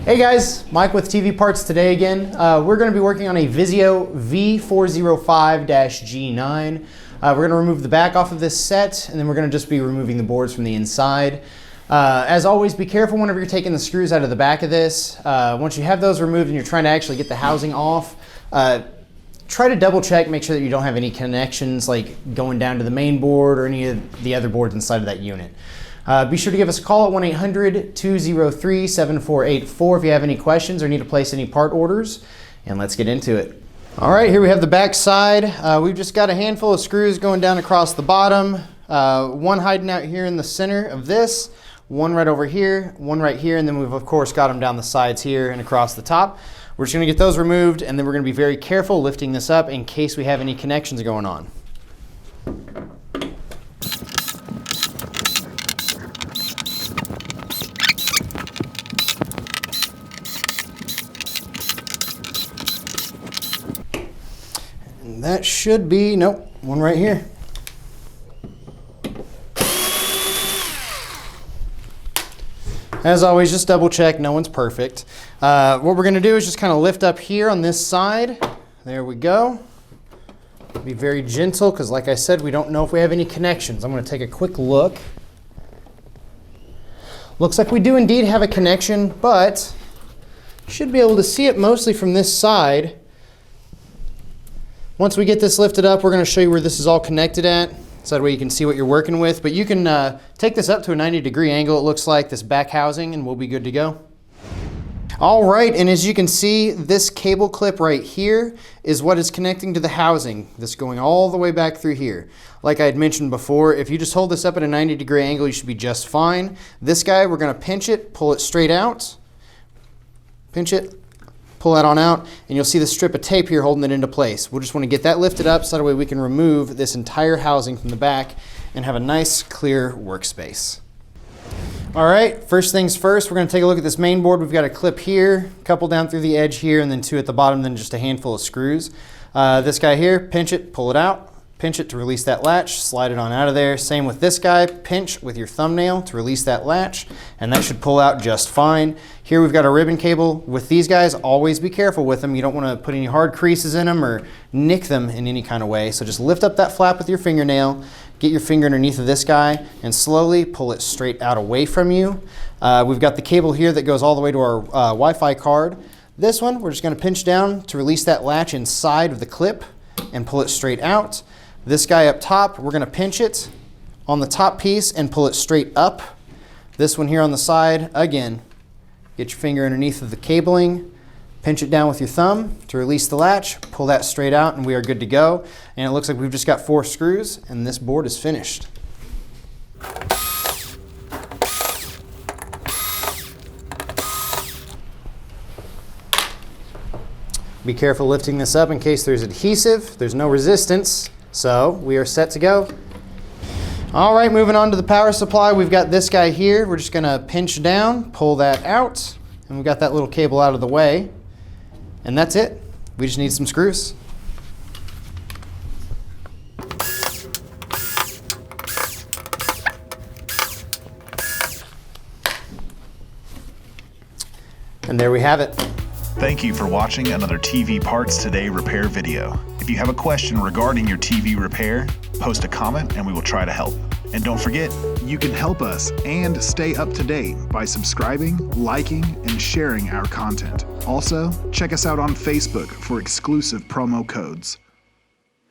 Hey guys, Mike with TV Parts today again. We're going to be working on a VIZIO V405-G9. We're going to remove the back off of this set, and then we're going to just be removing the boards from the inside. As always, be careful whenever you're taking the screws out of the back of this. Once you have those removed and you're trying to actually get the housing off, try to double check, make sure that you don't have any connections like going down to the main board or any of the other boards inside of that unit. Be sure to give us a call at 1-800-203-7484 if you have any questions or need to place any part orders, and let's get into it. All right, here we have the back side. We've just got a handful of screws going down across the bottom, one hiding out here in the center of this, one right over here, one right here, and then we've of course got them down the sides here and across the top. We're just gonna get those removed, and then we're gonna be very careful lifting this up in case we have any connections going on. And that should be, nope, one right here. As always, just double check, no one's perfect. What we're gonna do is just kind of lift up here on this side. There we go. Be very gentle, because like I said, we don't know if we have any connections. I'm gonna take a quick look. Looks like we do indeed have a connection, but you should be able to see it mostly from this side. Once we get this lifted up, we're gonna show you where this is all connected at, so that way you can see what you're working with. But you can take this up to a 90-degree angle, it looks like, this back housing, and we'll be good to go. All right, and as you can see, this cable clip right here is what is connecting to the housing. This going all the way back through here. Like I had mentioned before, if you just hold this up at a 90-degree angle, you should be just fine. This guy, we're gonna pinch it, pull it straight out, pinch it, pull that on out, and you'll see the strip of tape here holding it into place. We'll just want to get that lifted up so that way we can remove this entire housing from the back and have a nice clear workspace. All right, first things first, we're going to take a look at this main board. We've got a clip here, a couple down through the edge here, and then two at the bottom, then just a handful of screws. This guy here, pinch it, pull it out, pinch it to release that latch, slide it on out of there. Same with this guy, pinch with your thumbnail to release that latch, and that should pull out just fine. Here we've got a ribbon cable. With these guys, always be careful with them. You don't want to put any hard creases in them or nick them in any kind of way. So just lift up that flap with your fingernail, get your finger underneath of this guy, and slowly pull it straight out away from you. We've got the cable here that goes all the way to our Wi-Fi card. This one, we're just going to pinch down to release that latch inside of the clip and pull it straight out. This guy up top, we're going to pinch it on the top piece and pull it straight up. This one here on the side, again, get your finger underneath of the cabling, pinch it down with your thumb to release the latch, pull that straight out, and we are good to go. And it looks like we've just got 4 screws, and this board is finished. Be careful lifting this up in case there's adhesive. There's no resistance. So we are set to go. All right, moving on to the power supply. We've got this guy here. We're just gonna pinch down, pull that out, and we've got that little cable out of the way. And that's it. We just need some screws. And there we have it. Thank you for watching another TV Parts Today repair video. If you have a question regarding your TV repair, post a comment and we will try to help. And don't forget, you can help us and stay up to date by subscribing, liking, and sharing our content. Also, check us out on Facebook for exclusive promo codes.